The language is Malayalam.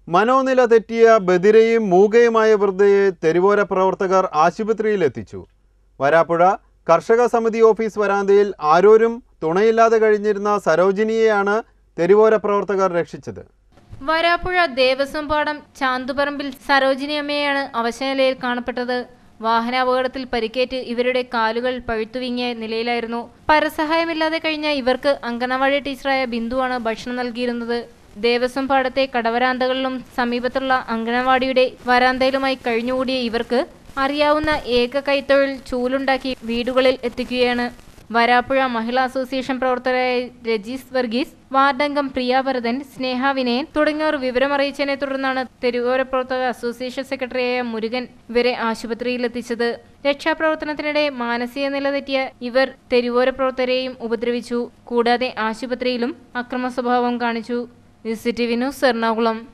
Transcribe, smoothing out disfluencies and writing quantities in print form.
മനോനില തെറ്റിയ ബധിരയും മൂകയുമായ വൃദ്ധയെ തെരുവോര പ്രവർത്തകർ ആശുപത്രിയിലെത്തിച്ചു. വരാപ്പുഴ കർഷക സമിതി ഓഫീസ് വരാന്തയിൽ ആരോരും തുണയില്ലാതെ കഴിഞ്ഞിരുന്ന സരോജിനിയെയാണ് തെരുവോര പ്രവർത്തകർ രക്ഷിച്ചത്. വരാപ്പുഴ ദേവസ്വം പാടം ചാന്തുപറമ്പിൽ സരോജിനി അമ്മയാണ് അവശനിലയിൽ കാണപ്പെട്ടത്. വാഹനാപകടത്തിൽ പരിക്കേറ്റ് ഇവരുടെ കാലുകൾ പഴുത്തുവീങ്ങിയ നിലയിലായിരുന്നു. പരസഹായമില്ലാതെ കഴിഞ്ഞ ഇവർക്ക് അംഗനവാടി ടീച്ചറായ ബിന്ദുവാണ് ഭക്ഷണം നൽകിയിരുന്നത്. ദേവസ്വം പാടത്തെ കടവരാന്തകളിലും സമീപത്തുള്ള അംഗനവാടിയുടെ വരാന്തയിലുമായി കഴിഞ്ഞുകൂടിയ ഇവർക്ക് അറിയാവുന്ന ഏക കൈത്തൊഴിൽ ചൂലുണ്ടാക്കി വീടുകളിൽ എത്തിക്കുകയാണ്. വരാപ്പുഴ മഹിളാ അസോസിയേഷൻ പ്രവർത്തകരായ രജീസ് വർഗീസ്, വാർഡംഗം പ്രിയാഭരതൻ, സ്നേഹ വിനയൻ തുടങ്ങിയവർ വിവരമറിയിച്ചതിനെ തുടർന്നാണ് തെരുവോര പ്രവർത്തക അസോസിയേഷൻ സെക്രട്ടറിയായ മുരുകൻ ഇവരെ ആശുപത്രിയിലെത്തിച്ചത്. രക്ഷാപ്രവർത്തനത്തിനിടെ മാനസിക നില തെറ്റിയ ഇവർ തെരുവോര പ്രവർത്തകരെയും ഉപദ്രവിച്ചു. കൂടാതെ ആശുപത്രിയിലും അക്രമ സ്വഭാവം കാണിച്ചു. CCTV news Ernakulam.